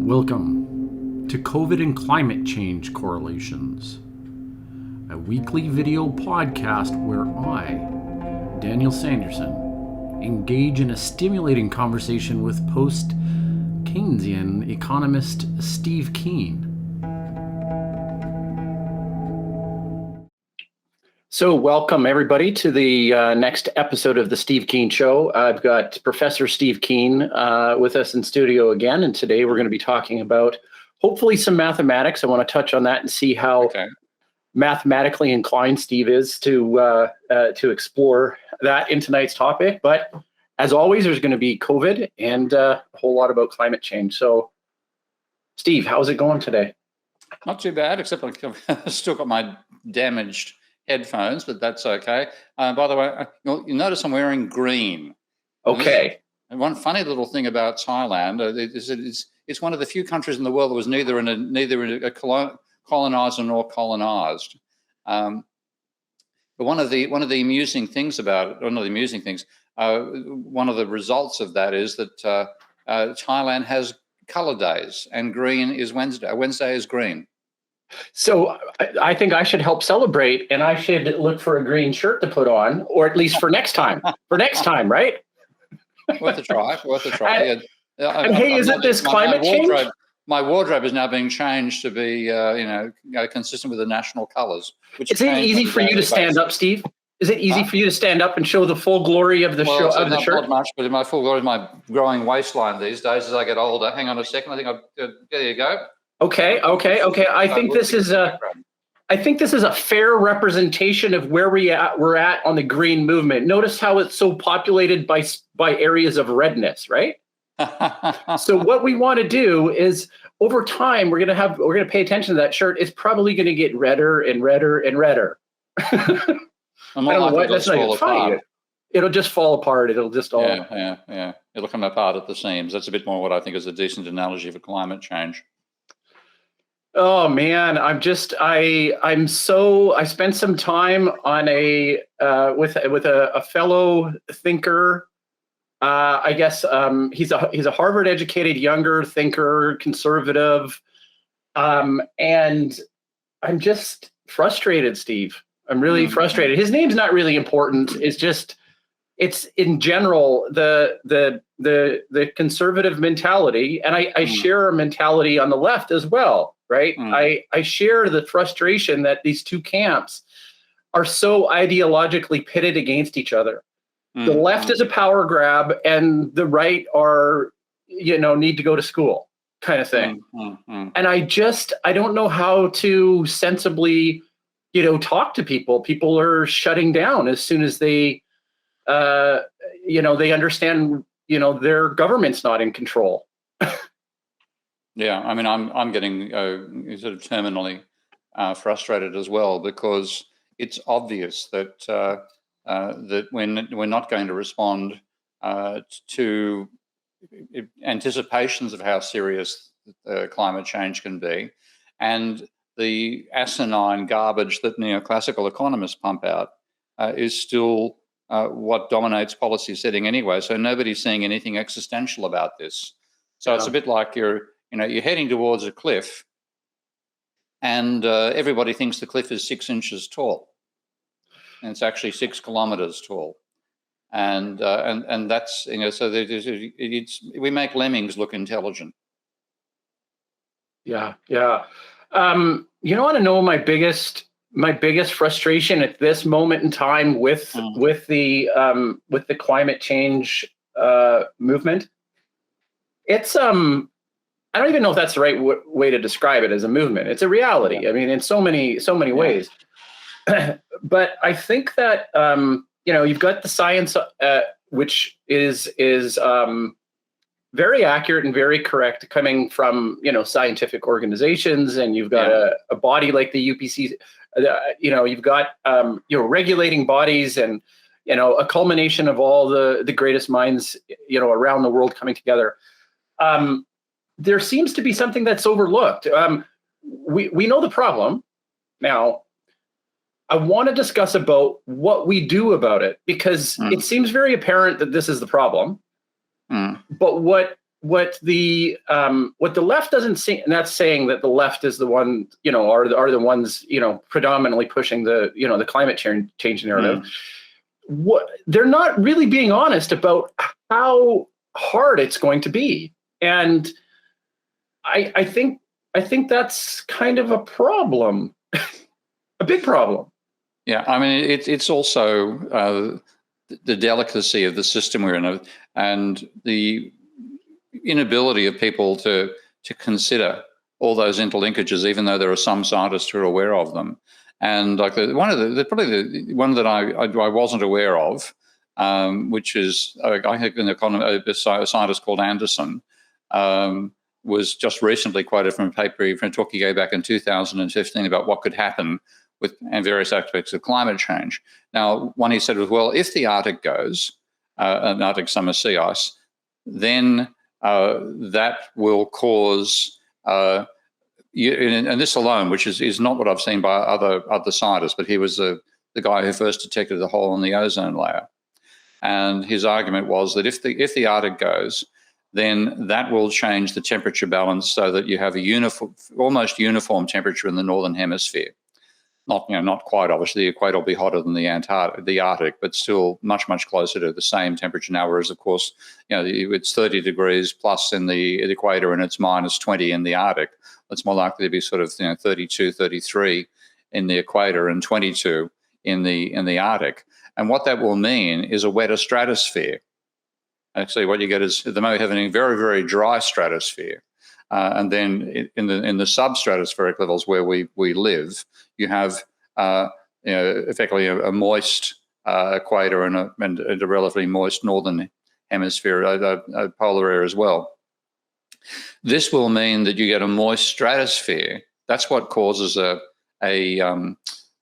Welcome to COVID and Climate Change Correlations, a weekly video podcast where I, Daniel Sanderson, engage in a stimulating conversation with post-Keynesian economist Steve Keen. So welcome everybody to the next episode of the Steve Keen Show. I've got Professor Steve Keen with us in studio again, and today we're going to be talking about hopefully some mathematics. I want to touch on that and see how mathematically inclined Steve is to explore that in tonight's topic. But as always, there's going to be COVID and a whole lot about climate change. So Steve, how's it going today? Not too bad, except I've still got my damaged headphones, but that's okay. By the way, you notice I'm wearing green. Okay. And one funny little thing about Thailand is it's one of the few countries in the world that was neither a colonizer nor colonized. But one of the amusing things about it, or not the amusing things, one of the results of that is that Thailand has color days, and green is Wednesday. Wednesday is green. So I think I should help celebrate, and I should look for a green shirt to put on, or at least for next time. Right? Worth a try. And hey, isn't this climate change? My wardrobe is now being changed to be, consistent with the national colours. Is it easy for you to stand up, Steve? Is it easy for you to stand up and show the full glory of the show of the shirt? Not much, but my full glory is my growing waistline these days as I get older. Hang on a second. I think there you go. Okay. I think this is a fair representation of where we're at on the green movement. Notice how it's so populated by areas of redness, right? So what we want to do is, over time, we're gonna pay attention to that shirt. It's probably going to get redder and redder and redder. It'll just fall apart. It'll just all. Yeah. It'll come apart at the seams. That's a bit more what I think is a decent analogy for climate change. Oh man, I spent some time on with a fellow thinker. I guess he's a Harvard educated younger thinker, conservative. And I'm just frustrated, Steve. I'm really frustrated. His name's not really important. It's in general the conservative mentality, and I share a mentality on the left as well. Right. I share the frustration that these two camps are so ideologically pitted against each other. The left is a power grab, and the right are, need to go to school kind of thing. And I don't know how to sensibly, talk to people. People are shutting down as soon as they, they understand, their government's not in control. Yeah, I mean, I'm getting sort of terminally frustrated as well, because it's obvious that that we're not going to respond to anticipations of how serious climate change can be, and the asinine garbage that neoclassical economists pump out is still what dominates policy setting anyway. So nobody's saying anything existential about this. So it's a bit like you're heading towards a cliff, and everybody thinks the cliff is 6 inches tall, and it's actually 6 kilometers tall, and that's so we make lemmings look intelligent. Yeah. You want to know my biggest frustration at this moment in time with the climate change movement? It's I don't even know if that's the right way to describe it as a movement. It's a reality. I mean, in so many ways. But I think that you've got the science, which is very accurate and very correct, coming from scientific organizations, and you've got a body like the UPC. You've got regulating bodies, and a culmination of all the greatest minds around the world coming together. There seems to be something that's overlooked. We know the problem. Now, I want to discuss about what we do about it, because it seems very apparent that this is the problem. But what the left doesn't see, and that's saying that the left is the one, are the ones, predominantly pushing the climate change narrative. They're not really being honest about how hard it's going to be, and I think that's kind of a problem, a big problem. Yeah, I mean, it's also the delicacy of the system we're in, and the inability of people to consider all those interlinkages, even though there are some scientists who are aware of them. And like the one that I wasn't aware of, which is I think a scientist called Anderson, was just recently quoted from a paper from talk he gave back in 2015 about what could happen with various aspects of climate change. Now, one he said was, well, if the Arctic goes, an Arctic summer sea ice, then that will cause, and this alone, which is not what I've seen by other scientists, but he was the guy who first detected the hole in the ozone layer. And his argument was that if the Arctic goes, then that will change the temperature balance so that you have a almost uniform temperature in the northern hemisphere. Not quite, obviously. The equator will be hotter than the Arctic, but still much, much closer to the same temperature now. Whereas, of course, it's 30 degrees plus in the equator and it's minus 20 in the Arctic. It's more likely to be sort of 32, 33 in the equator and 22 in the Arctic. And what that will mean is a wetter stratosphere. Actually, what you get is at the moment having a very, very dry stratosphere. And then in the substratospheric levels where we live, you have effectively a moist equator and a relatively moist northern hemisphere, a polar area as well. This will mean that you get a moist stratosphere. That's what causes a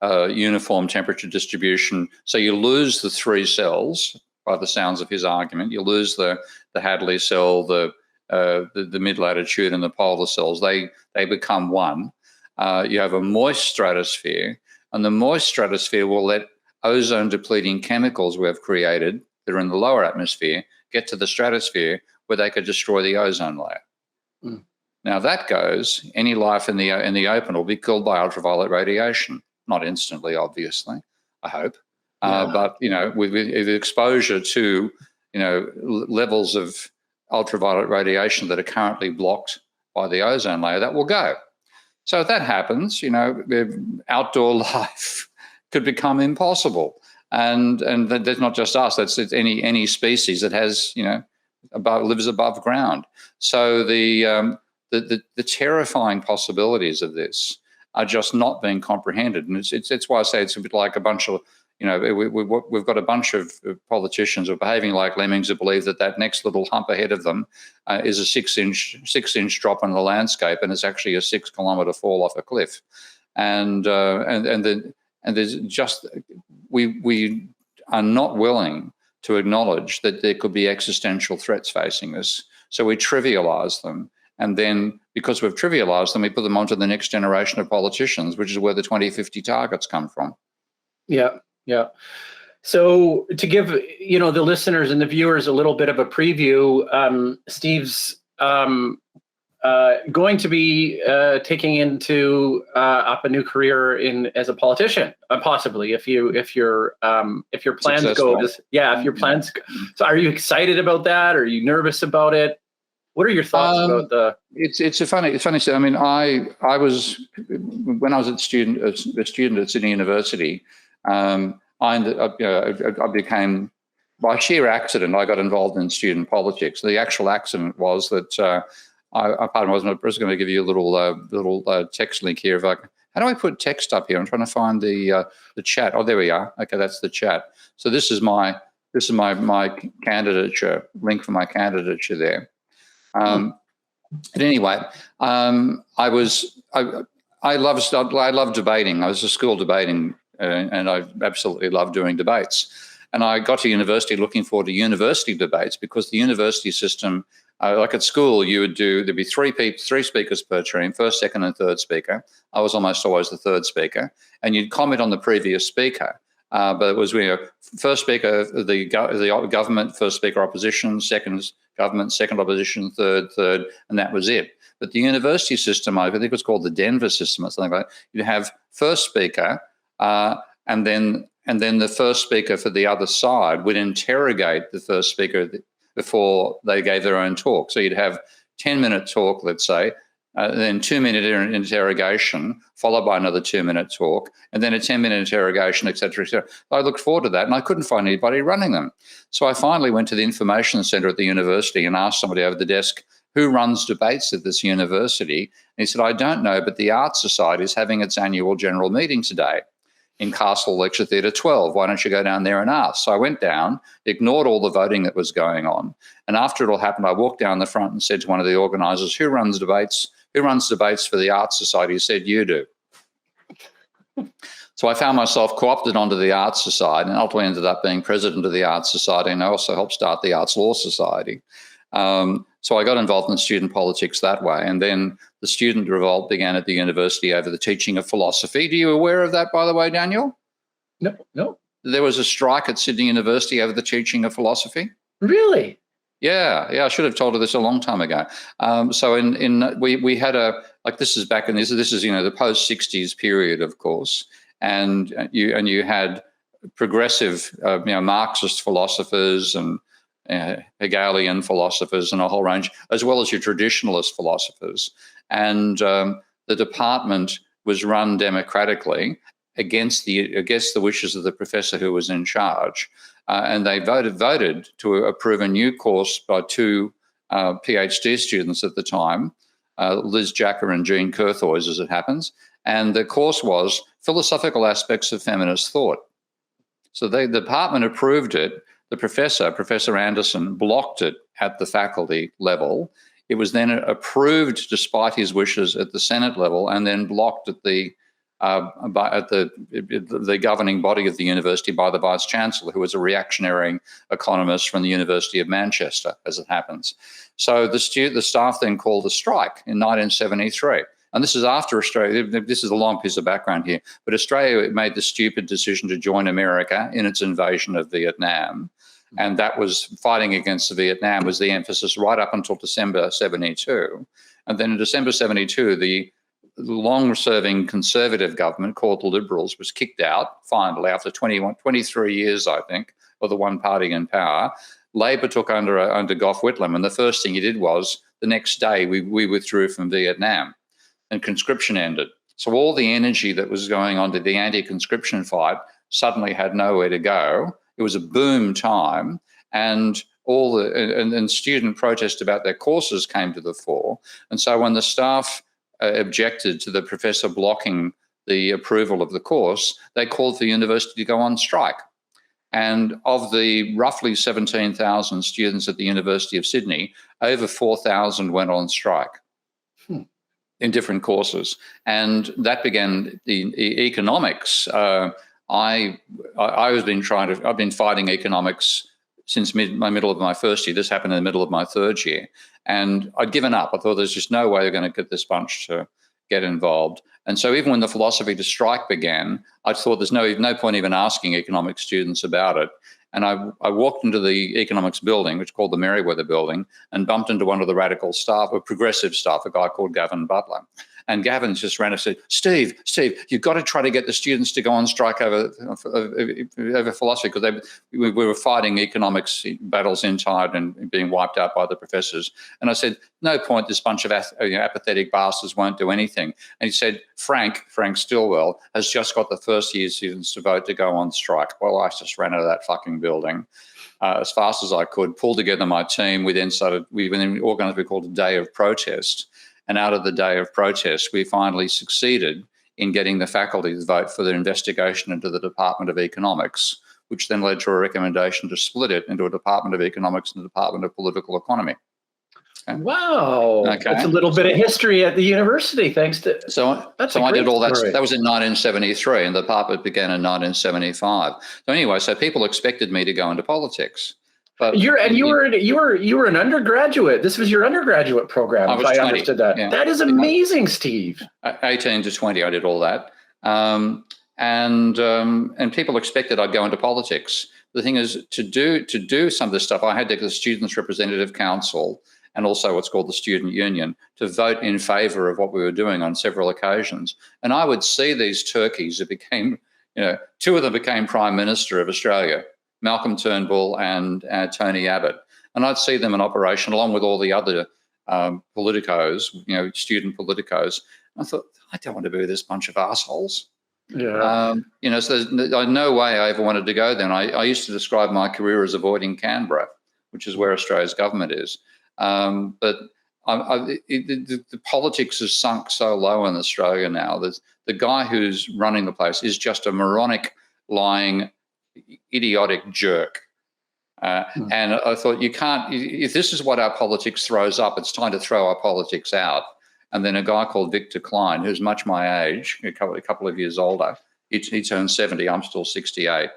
uniform temperature distribution. So you lose the three cells, by the sounds of his argument. You lose the Hadley cell, the mid-latitude and the polar cells. They become one. You have a moist stratosphere, and the moist stratosphere will let ozone-depleting chemicals we have created that are in the lower atmosphere get to the stratosphere where they could destroy the ozone layer. Now that goes, any life in the open will be killed by ultraviolet radiation. Not instantly, obviously, I hope. But with exposure to levels of ultraviolet radiation that are currently blocked by the ozone layer, that will go. So if that happens, outdoor life could become impossible. And that's not just us; that's any species that has lives above ground. So the terrifying possibilities of this are just not being comprehended, and it's why I say it's a bit like a bunch of we've got a bunch of politicians who are behaving like lemmings who believe that next little hump ahead of them is a 6-inch drop in the landscape, and it's actually a 6-kilometre fall off a cliff. And there's just we are not willing to acknowledge that there could be existential threats facing us, so we trivialise them. And then, because we've trivialised them, we put them onto the next generation of politicians, which is where the 2050 targets come from. Yeah. So to give the listeners and the viewers a little bit of a preview, Steve's going to be taking up a new career as a politician, possibly if your plans successful. If your plans. So, are you excited about that? Are you nervous about it? What are your thoughts about the? It's a funny thing. I mean, I was when I was a student at Sydney University. I became, by sheer accident, I got involved in student politics. The actual accident was that I was going to give you a little text link here. How do I put text up here? I'm trying to find the chat. Oh, there we are. Okay, that's the chat. So this is my candidature link for my candidature there. But anyway, I love debating. I was a school debating. And I absolutely love doing debates. And I got to university looking forward to university debates because the university system, like at school, there'd be three speakers per team, first, second, and third speaker. I was almost always the third speaker. And you'd comment on the previous speaker. but it was first speaker the government, first speaker opposition, second government, second opposition, third, and that was it. But the university system, I think it was called the Denver system or something like that. You'd have first speaker, and then the first speaker for the other side would interrogate the first speaker before they gave their own talk. So you'd have 10-minute talk, let's say, then 2-minute interrogation, followed by another 2-minute talk, and then a 10-minute interrogation, et cetera, et cetera. I looked forward to that, and I couldn't find anybody running them. So I finally went to the information centre at the university and asked somebody over the desk, who runs debates at this university? And he said, I don't know, but the Art Society is having its annual general meeting today in Castle Lecture Theatre 12. Why don't you go down there and ask? So I went down, ignored all the voting that was going on. And after it all happened, I walked down the front and said to one of the organisers, who runs debates? Who runs debates for the Art Society? He said, you do. So I found myself co-opted onto the Art Society and ultimately ended up being president of the Art Society, and I also helped start the Arts Law Society. So I got involved in student politics that way. And then the student revolt began at the university over the teaching of philosophy. Are you aware of that, by the way, Daniel? No. There was a strike at Sydney University over the teaching of philosophy. Really? Yeah. I should have told her this a long time ago. So we had this is back in this is the post-60s period, of course, and you had progressive Marxist philosophers and Hegelian philosophers and a whole range, as well as your traditionalist philosophers. And the department was run democratically against the wishes of the professor who was in charge. And they voted to approve a new course by two Ph.D. students at the time, Liz Jacker and Jean Curthoys, as it happens. And the course was Philosophical Aspects of Feminist Thought. So the department approved it. The Professor Anderson, blocked it at the faculty level. It was then approved despite his wishes at the Senate level, and then blocked at the governing body of the university by the Vice Chancellor, who was a reactionary economist from the University of Manchester, as it happens. So the staff then called a strike in 1973. And this is after Australia. This is a long piece of background here. But Australia made the stupid decision to join America in its invasion of Vietnam. And that was fighting against Vietnam was the emphasis right up until December 72. And then in December 72, the long-serving Conservative government called the Liberals was kicked out finally after 23 years, I think, of the one party in power. Labor took under Gough Whitlam, and the first thing he did was the next day we withdrew from Vietnam and conscription ended. So all the energy that was going on to the anti-conscription fight suddenly had nowhere to go. It was a boom time, and and student protest about their courses came to the fore. And so when the staff objected to the professor blocking the approval of the course, they called for the university to go on strike. And of the roughly 17,000 students at the University of Sydney, over 4,000 went on strike in different courses. And that began the economics. I've been fighting economics since my middle of my first year. This happened in the middle of my third year. And I'd given up. I thought there's just no way they're going to get this bunch to get involved. And so even when the philosophy to strike began, I thought there's no point even asking economics students about it. And I walked into the economics building, which is called the Merriweather building, and bumped into one of the radical staff, or progressive staff, a guy called Gavin Butler. And Gavin just ran and said, Steve, you've got to try to get the students to go on strike over philosophy, because we were fighting economics battles inside and being wiped out by the professors. And I said, no point, this bunch of apathetic bastards won't do anything. And he said, Frank Stillwell has just got the first year students to vote to go on strike. Well, I just ran out of that fucking building as fast as I could, pulled together my team. We then organised what we called a day of protest. And out of the day of protest, we finally succeeded in getting the faculty to vote for their investigation into the Department of Economics, which then led to a recommendation to split it into a Department of Economics and a Department of Political Economy. Okay. Wow. Okay. That's a little bit of history at the university, thanks to... So I did all that. That was in 1973, and the department began in 1975. So anyway, so people expected me to go into politics. But you were an undergraduate. This was your undergraduate program, if I understood that. Yeah. That is amazing, Steve. 18 to 20, I did all that. and people expected I'd go into politics. The thing is, to do some of this stuff, I had to get the Students' Representative Council and also what's called the Student Union to vote in favour of what we were doing on several occasions. And I would see these turkeys that became, two of them became Prime Minister of Australia, Malcolm Turnbull and Tony Abbott. And I'd see them in operation along with all the other politicos, student politicos. I thought, I don't want to be with this bunch of assholes. Yeah. So there's no way I ever wanted to go then. I used to describe my career as avoiding Canberra, which is where Australia's government is. But the politics has sunk so low in Australia now. The guy who's running the place is just a moronic, lying, idiotic jerk. And I thought, you can't, if this is what our politics throws up, it's time to throw our politics out. And then a guy called Victor Klein, who's much my age, a couple of years older, he turned 70, I'm still 68.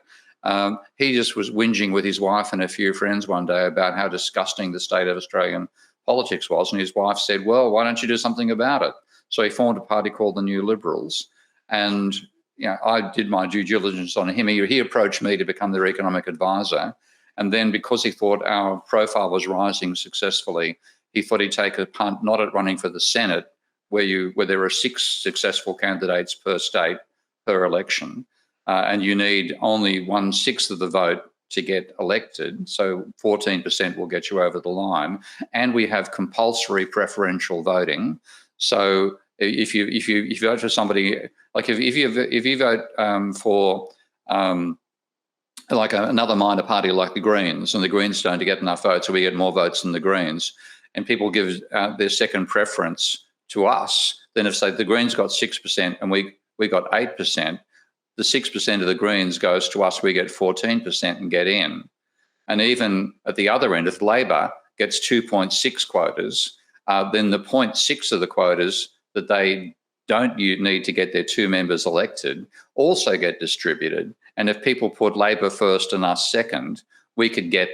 He just was whinging with his wife and a few friends one day about how disgusting the state of Australian politics was. And his wife said, well, why don't you do something about it? So he formed a party called the New Liberals. And I did my due diligence on him. He approached me to become their economic advisor. And then because he thought our profile was rising successfully, he thought he'd take a punt, not at running for the Senate, where there are 6 successful candidates per state per election, and you need only 1/6 of the vote to get elected. So 14% will get you over the line, and we have compulsory preferential voting. So if you vote for somebody, like if you vote for like another minor party like the Greens, and the Greens don't get enough votes, so we get more votes than the Greens, and people give their second preference to us, then if, say, the Greens got 6% and we got 8%, the 6% of the Greens goes to us, we get 14% and get in. And even at the other end, if Labor gets 2.6 quotas, then the 0.6 of the quotas that they don't need to get their 2 members elected also get distributed. And if people put Labor first and us second, we could get,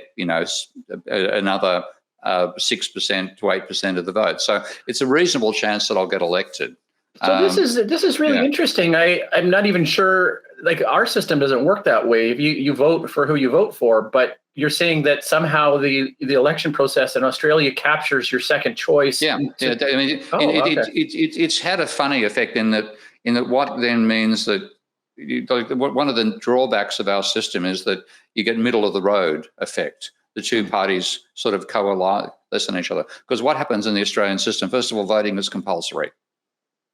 another 6% to 8% of the vote. So it's a reasonable chance that I'll get elected. So this is really interesting. I'm not even sure, like, our system doesn't work that way. If you vote for who you vote for, but you're saying that somehow the election process in Australia captures your second choice. Yeah, I mean, it's had a funny effect in that what then means that one of the drawbacks of our system is that you get middle of the road effect. The two parties sort of coalesce on each other. Because what happens in the Australian system, first of all, voting is compulsory.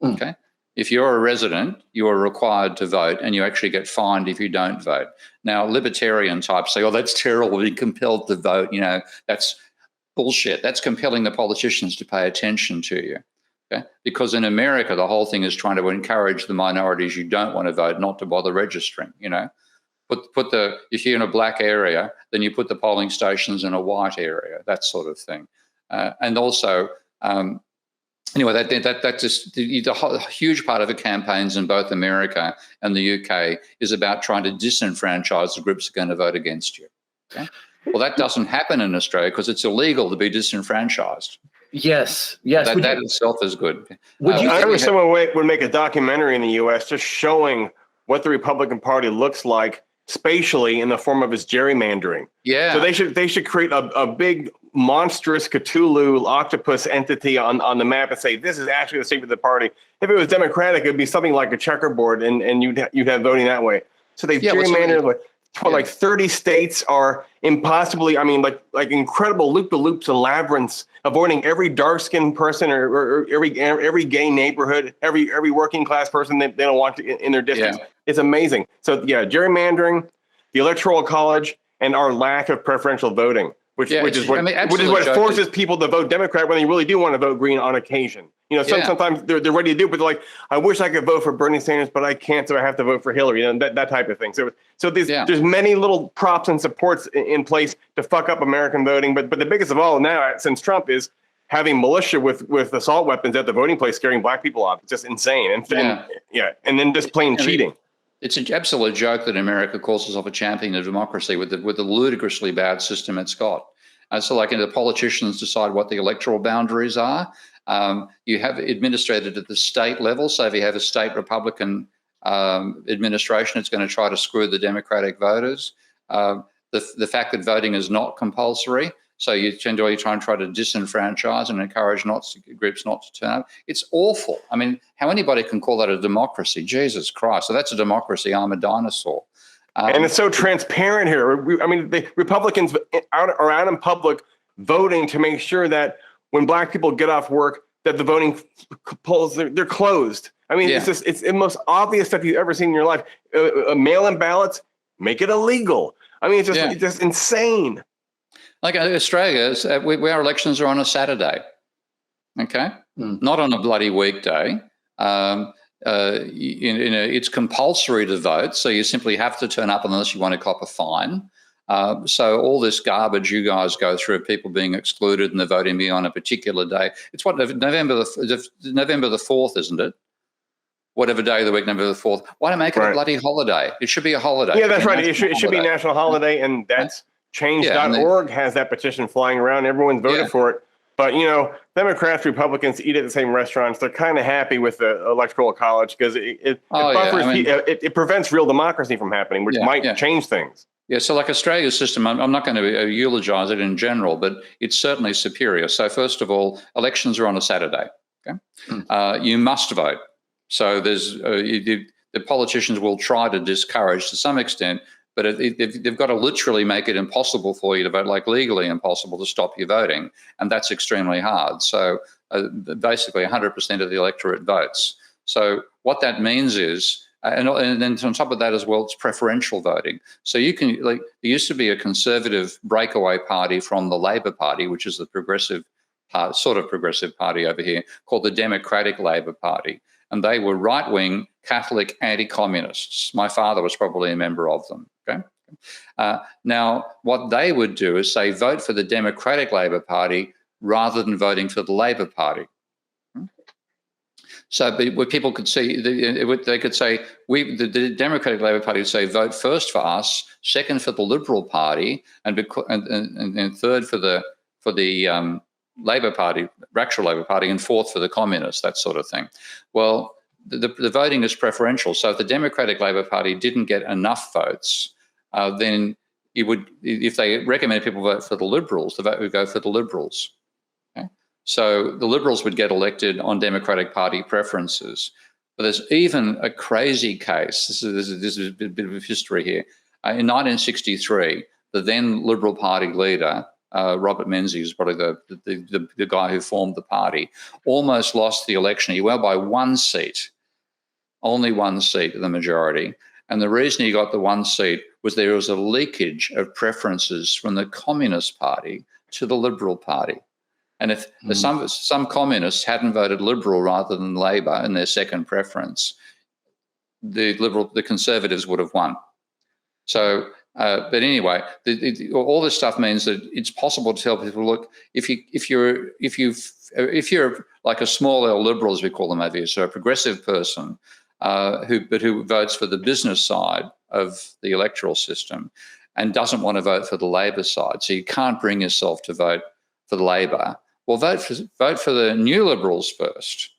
Okay. If you're a resident, you are required to vote, and you actually get fined if you don't vote. Now, libertarian types say, oh, that's terrible, we're compelled to vote. That's bullshit. That's compelling the politicians to pay attention to you. Okay? Because in America, the whole thing is trying to encourage the minorities who don't want to vote not to bother registering, if you're in a black area, then you put the polling stations in a white area, that sort of thing. And also, anyway, that just the huge part of the campaigns in both America and the UK is about trying to disenfranchise the groups that are going to vote against you. Okay? Well, that doesn't happen in Australia because it's illegal to be disenfranchised. Yes. That itself is good. I wish someone would make a documentary in the US just showing what the Republican Party looks like spatially in the form of its gerrymandering. Yeah. So they should create a big monstrous Cthulhu octopus entity on the map and say this is actually the shape of the party. If it was Democratic, it'd be something like a checkerboard, and you'd have voting that way. So they've gerrymandered like 30 states are impossibly, like incredible loop-de-loops and labyrinths, avoiding every dark-skinned person or every gay neighborhood, every working class person they don't want to in their districts. Yeah. It's amazing. So gerrymandering, the Electoral College, and our lack of preferential voting, which is what forces people to vote Democrat when they really do want to vote Green on occasion. Sometimes they're ready to do it, but they're like, I wish I could vote for Bernie Sanders, but I can't, so I have to vote for Hillary. That type of thing. So there's many little props and supports in place to fuck up American voting. But the biggest of all now, since Trump, is having militia with assault weapons at the voting place, scaring black people off. It's just insane. And then just plain cheating. It's an absolute joke that America calls itself a champion of democracy with the ludicrously bad system it's got. So like the politicians decide what the electoral boundaries are. You have administrated at the state level. So if you have a state Republican administration. It's going to try to screw the Democratic voters. The fact that voting is not compulsory, so you try to disenfranchise and encourage groups not to turn up. It's awful. I mean, how anybody can call that a democracy? Jesus Christ! So that's a democracy. I'm a dinosaur. And it's so transparent here. The Republicans are out in public voting to make sure that when black people get off work, that the voting polls, they're closed. I mean, it's the most obvious stuff you've ever seen in your life. Mail-in ballots, make it illegal. I mean, it's just insane. Like Australia, our elections are on a Saturday, okay? Not on a bloody weekday. It's compulsory to vote, so you simply have to turn up unless you want to cop a fine. So all this garbage you guys go through, people being excluded and the voting being on a particular day. It's what, November the 4th, isn't it? Whatever day of the week, November the 4th. Why don't make it a bloody holiday? It should be a holiday. Yeah, that's right. It should be a national holiday, and that's change.org has that petition flying around. Everyone's voted for it. But, Democrats, Republicans eat at the same restaurants. They're kind of happy with the Electoral College because it prevents real democracy from happening, which might change things. Yeah, so like Australia's system, I'm not going to eulogize it in general, but it's certainly superior. So first of all, elections are on a Saturday. Okay, you must vote. So there's the politicians will try to discourage to some extent, but they've got to literally make it impossible for you to vote, like legally impossible to stop you voting, and that's extremely hard. So basically 100% of the electorate votes. So what that means is, and then on top of that as well, it's preferential voting. So you can, there used to be a conservative breakaway party from the Labor Party, which is the progressive sort of progressive party over here, called the Democratic Labor Party. And they were right-wing Catholic anti-communists. My father was probably a member of them. Okay. Now, what they would do is say, vote for the Democratic Labor Party rather than voting for the Labor Party. So what people could see, they could say, the Democratic Labor Party would say, vote first for us, second for the Liberal Party, and third for the Labor Party, actual Labor Party, and fourth for the Communists, that sort of thing. Well, the voting is preferential. So if the Democratic Labor Party didn't get enough votes, then it would, if they recommend people vote for the Liberals, the vote would go for the Liberals. Okay? So the Liberals would get elected on Democratic Party preferences. But there's even a crazy case. This is a bit of history here. In 1963, the then Liberal Party leader, Robert Menzies, is probably the guy who formed the party, almost lost the election. He won by one seat, only one seat of the majority. And the reason he got the one seat was there was a leakage of preferences from the Communist Party to the Liberal Party. And if some communists hadn't voted Liberal rather than Labor in their second preference, the Conservatives would have won. So, but anyway, all this stuff means that it's possible to tell people, look, if you're like a small L liberal, as we call them over here, so a progressive person who votes for the business side of the electoral system and doesn't want to vote for the Labor side, so you can't bring yourself to vote for the Labor. Well, vote for the new Liberals first,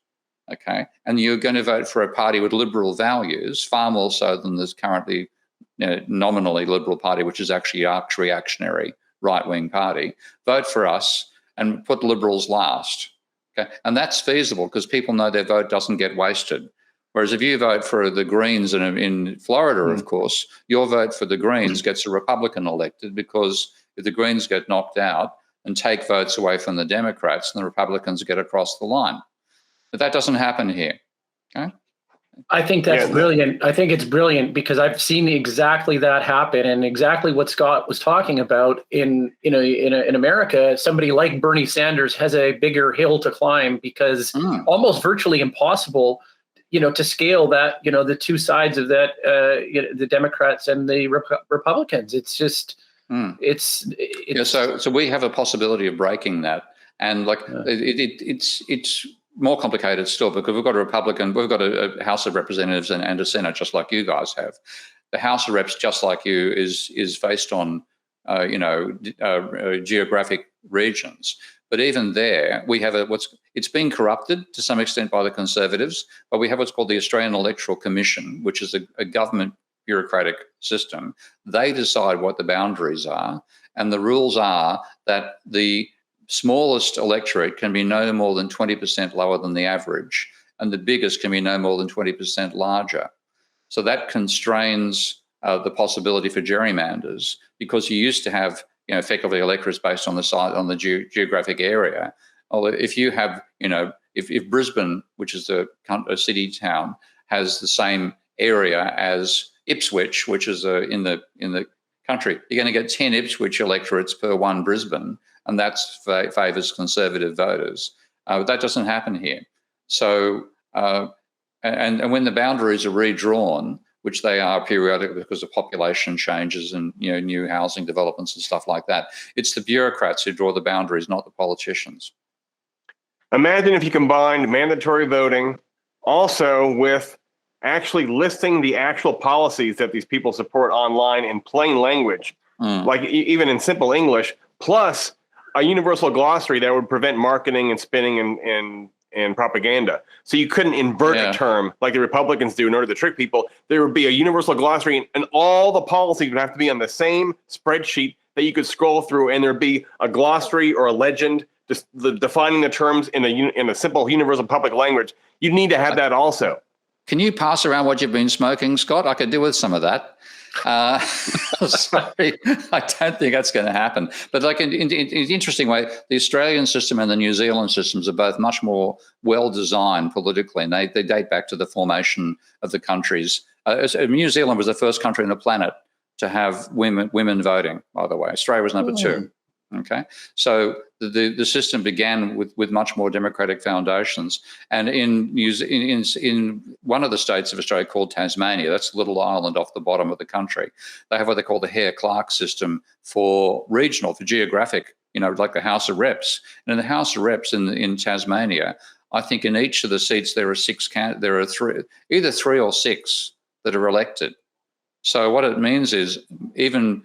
okay? And you're going to vote for a party with liberal values, far more so than there's currently nominally Liberal Party, which is actually arch-reactionary right-wing party. Vote for us and put Liberals last, okay? And that's feasible because people know their vote doesn't get wasted. Whereas if you vote for the Greens in Florida, of course, your vote for the Greens gets a Republican elected, because if the Greens get knocked out and take votes away from the Democrats, and the Republicans get across the line. But that doesn't happen here, okay? I think that's brilliant. I think it's brilliant because I've seen exactly that happen, and exactly what Scott was talking about in America. Somebody like Bernie Sanders has a bigger hill to climb because almost virtually impossible, to scale that, the two sides of that, the Democrats and the Republicans. It's just, So we have a possibility of breaking that, and it's more complicated still because we've got a House of Representatives and a Senate just like you guys have. The House of Reps, just like you, is based on geographic regions, But even there, we have it's been corrupted to some extent by the Conservatives, but we have what's called the Australian Electoral Commission, which is a government bureaucratic system. They decide what the boundaries are, and the rules are that the smallest electorate can be no more than 20% lower than the average, and the biggest can be no more than 20% larger. So that constrains the possibility for gerrymanders, because you used to have, effectively electorates based on the site, on the geographic area. Well, if you have, if Brisbane, which is a city town, has the same area as Ipswich, which is in the country, you're going to get 10 Ipswich electorates per one Brisbane, and that favours Conservative voters. That doesn't happen here. So, and when the boundaries are redrawn, which they are periodically because of population changes and new housing developments and stuff like that, it's the bureaucrats who draw the boundaries, not the politicians. Imagine if you combined mandatory voting also with actually listing the actual policies that these people support online in plain language, like even in simple English, plus a universal glossary that would prevent marketing and spinning and propaganda. So you couldn't invert a term like the Republicans do in order to trick people. There would be a universal glossary, and all the policies would have to be on the same spreadsheet that you could scroll through, and there'd be a glossary or a legend just defining the terms in a simple universal public language. You need to have that also. Can you pass around what you've been smoking, Scott? I could do with some of that. Sorry, I don't think that's going to happen. But like in an interesting way, the Australian system and the New Zealand systems are both much more well-designed politically, and they date back to the formation of the countries. New Zealand was the first country on the planet to have women voting, by the way. Australia was number two. Okay, so the system began with much more democratic foundations, and in one of the states of Australia called Tasmania, that's a little island off the bottom of the country, they have what they call the Hare-Clark system for geographic, like the House of Reps. And in the House of Reps in Tasmania, I think in each of the seats there are either three or six that are elected. So what it means is even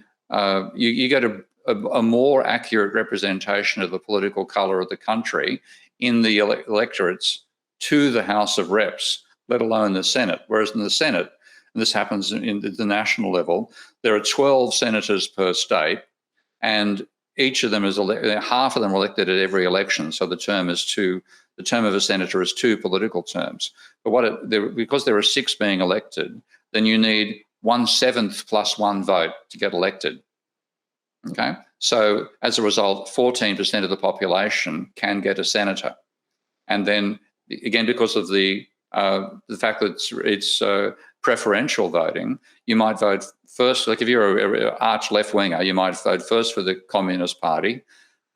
you get a more accurate representation of the political colour of the country in the electorates to the House of Reps, let alone the Senate. Whereas in the Senate, and this happens in the national level, there are 12 senators per state, and each of them half of them are elected at every election. So the term of a senator is 2 political terms. But because there are 6 being elected, then you need 1/7 plus 1 vote to get elected. Okay, so as a result, 14% of the population can get a senator, and then again, because of the fact that it's preferential voting, you might vote first. Like if you're an arch left winger, you might vote first for the Communist Party,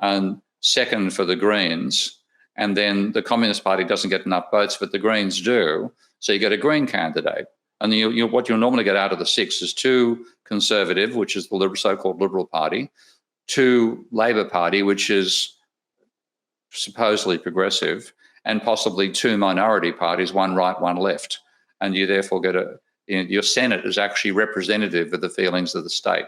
and second for the Greens, and then the Communist Party doesn't get enough votes, but the Greens do, so you get a Green candidate. And what you'll normally get out of the 6 is 2 Conservative, which is the so-called Liberal Party, 2 Labor Party, which is supposedly progressive, and possibly 2 minority parties, 1 right, 1 left. And you therefore get your Senate is actually representative of the feelings of the state.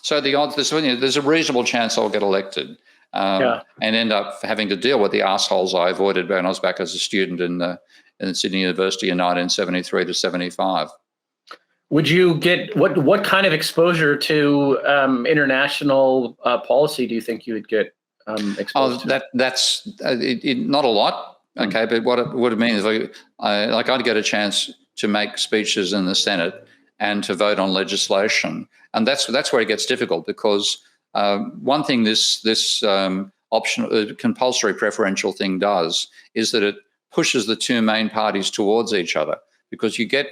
So the odds, there's a reasonable chance I'll get elected. And end up having to deal with the assholes I avoided when I was back as a student in Sydney University in 1973 to 75. Would you get what kind of exposure to international policy do you think you would get exposed to? That's not a lot, okay. But what it means is I'd get a chance to make speeches in the Senate and to vote on legislation, and that's where it gets difficult, because one thing this optional compulsory preferential thing does is that it pushes the 2 main parties towards each other, because you get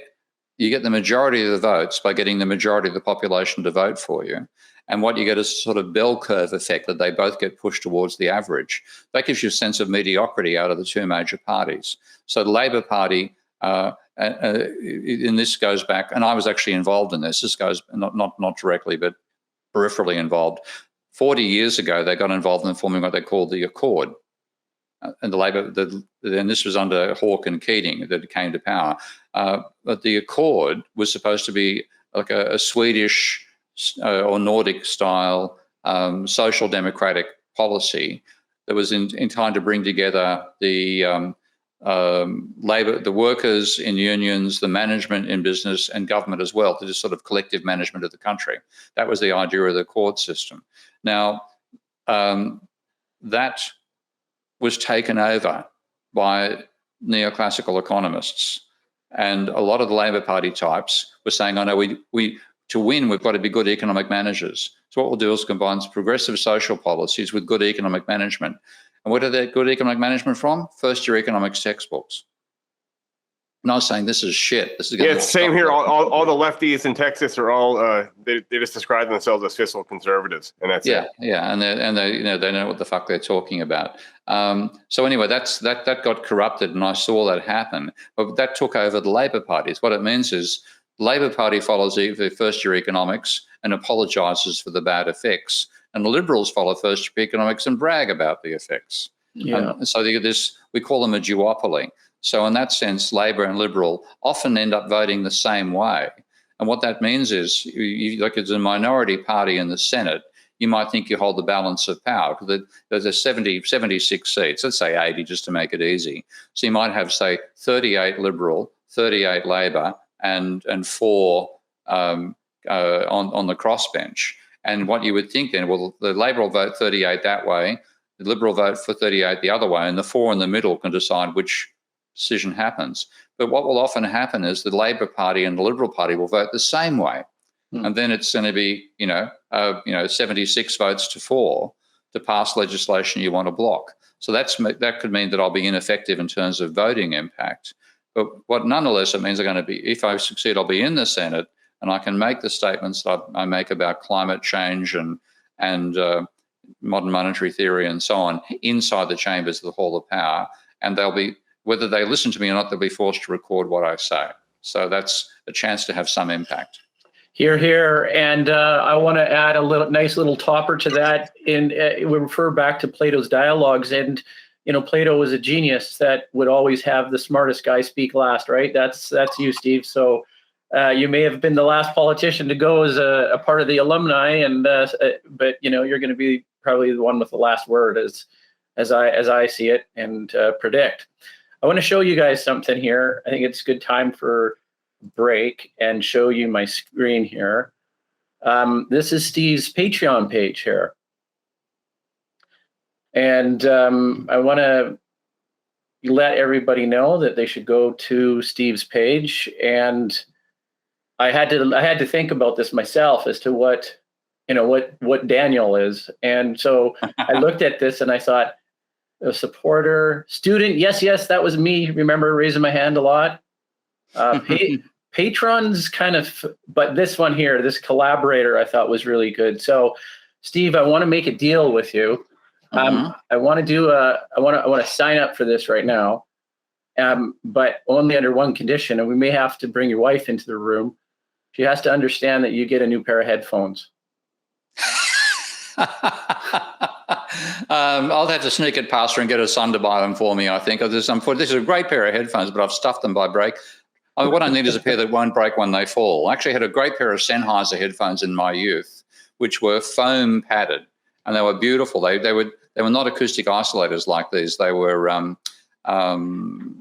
the majority of the votes by getting the majority of the population to vote for you, and what you get is a sort of bell curve effect that they both get pushed towards the average. That gives you a sense of mediocrity out of the 2 major parties. So the Labor Party, and this goes back, and I was actually involved in this. This goes not directly, but peripherally involved. 40 years ago, they got involved in forming what they called the Accord. And and this was under Hawke and Keating that it came to power. But the Accord was supposed to be like a Swedish or Nordic style social democratic policy that was in time to bring together the labor, the workers in unions, the management in business, and government as well, to just sort of collective management of the country. That was the idea of the court system. Now, that was taken over by neoclassical economists, and a lot of the Labor Party types were saying, "Oh no, we to win, we've got to be good economic managers." So what we'll do is combine progressive social policies with good economic management. And where did that good economic management from? First-year economics textbooks. And I was saying, this is shit. This is it's same here. All the lefties in Texas are all they just describe themselves as fiscal conservatives, and that's it. Yeah, and they know what the fuck they're talking about. So anyway, that got corrupted, and I saw that happen. But that took over the Labor parties. What it means is the Labor Party follows the first-year economics and apologises for the bad effects, and the Liberals follow first-year economics and brag about the effects. Yeah. And so we call them a duopoly. So in that sense, Labor and Liberal often end up voting the same way. And what that means is, like it's a minority party in the Senate, you might think you hold the balance of power, because there's 76 seats, let's say 80 just to make it easy. So you might have, say, 38 Liberal, 38 Labor, and 4 on the crossbench. And what you would think then, well, the Labor will vote 38 that way, the Liberal vote for 38 the other way, and the 4 in the middle can decide which decision happens. But what will often happen is the Labor Party and the Liberal Party will vote the same way. And then it's going to be, 76 votes to 4 to pass legislation you want to block. So that could mean that I'll be ineffective in terms of voting impact. But what nonetheless it means, if I succeed, I'll be in the Senate, and I can make the statements that I make about climate change and modern monetary theory and so on inside the chambers of the Hall of Power, and they'll be, whether they listen to me or not, they'll be forced to record what I say. So that's a chance to have some impact. Hear, hear. And I want to add a nice little topper to that. We refer back to Plato's dialogues, and Plato was a genius that would always have the smartest guy speak last, right? That's you, Steve. So you may have been the last politician to go as a part of the alumni, but you're going to be probably the one with the last word, as I see it and predict. I want to show you guys something here. I think it's a good time for break and show you my screen here. This is Steve's Patreon page here. And I want to let everybody know that they should go to Steve's page. And I had to think about this myself as to what Daniel is. And so I looked at this and I thought, a supporter, student, yes, that was me. Remember raising my hand a lot. Patrons kind of, but this one here, this collaborator, I thought was really good. So, Steve, I want to make a deal with you. I want to sign up for this right now, but only under one condition, and we may have to bring your wife into the room. She has to understand that you get a new pair of headphones. I'll have to sneak it past her and get her son to buy them for me, I think. This is a great pair of headphones, but I've stuffed them by break. What I need is a pair that won't break when they fall. I actually had a great pair of Sennheiser headphones in my youth, which were foam padded, and they were beautiful. They were not acoustic isolators like these. They were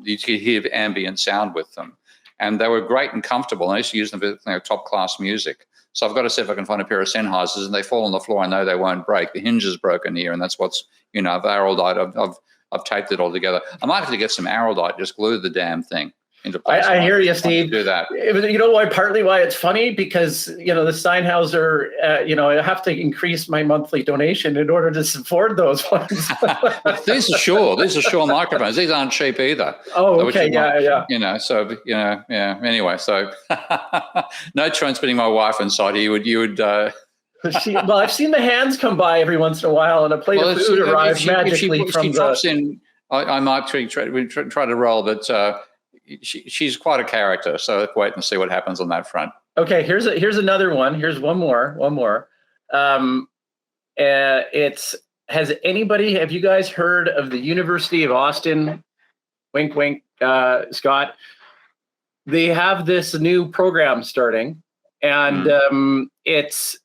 you could hear ambient sound with them, and they were great and comfortable. I used to use them for top class music. So I've got to see if I can find a pair of Sennheisers, and they fall on the floor. I know they won't break. The hinge is broken here, and that's what's, I've araldite. I've taped it all together. I might have to get some araldite, just glue the damn thing into place. I hear you, Steve. Do that. Partly why it's funny, because the Steinhauser, I have to increase my monthly donation in order to support those ones. These are Shure microphones. These aren't cheap either. Oh, okay, yeah. Anyway, so no transmitting my wife inside. You would. Well, I've seen the hands come by every once in a while, and a plate of food arrives magically from the. I might try to roll, but. She's quite a character, so let's wait and see what happens on that front. Okay, here's another one. Here's one more. Have you guys heard of the University of Austin? Wink, wink, Scott. They have this new program starting, and it's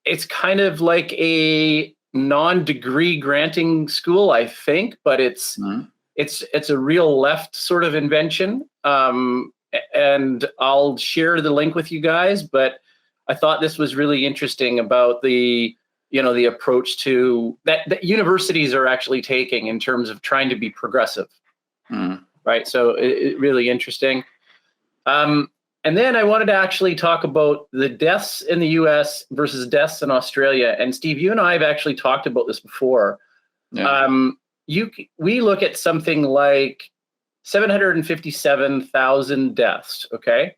it's kind of like a non-degree granting school, I think, but it's a real left sort of invention. And I'll share the link with you guys, but I thought this was really interesting about the approach to that universities are actually taking in terms of trying to be progressive. Right. So it really interesting. And then I wanted to actually talk about the deaths in the US versus deaths in Australia. And Steve, you and I have actually talked about this before. Yeah. We look at something like 757,000 deaths. Okay.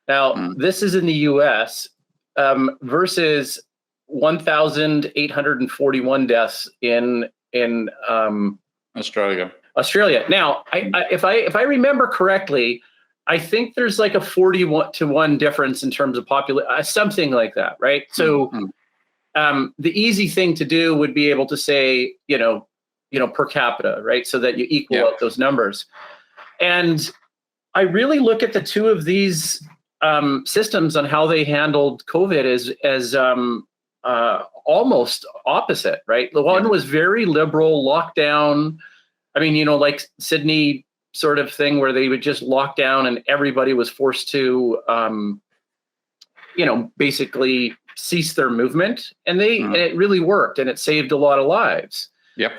Now, this is in the US versus 1,841 deaths in Australia. Now, if I remember correctly, I think there's like a 40-to-1 difference in terms of population, something like that, right? So the easy thing to do would be able to say, per capita, right? So that you equal out those numbers. And I really look at the two of these systems on how they handled COVID as almost opposite, right? The one was very liberal, lockdown. I mean, like Sydney sort of thing where they would just lock down and everybody was forced to, basically cease their movement. And and it really worked and it saved a lot of lives. Yep.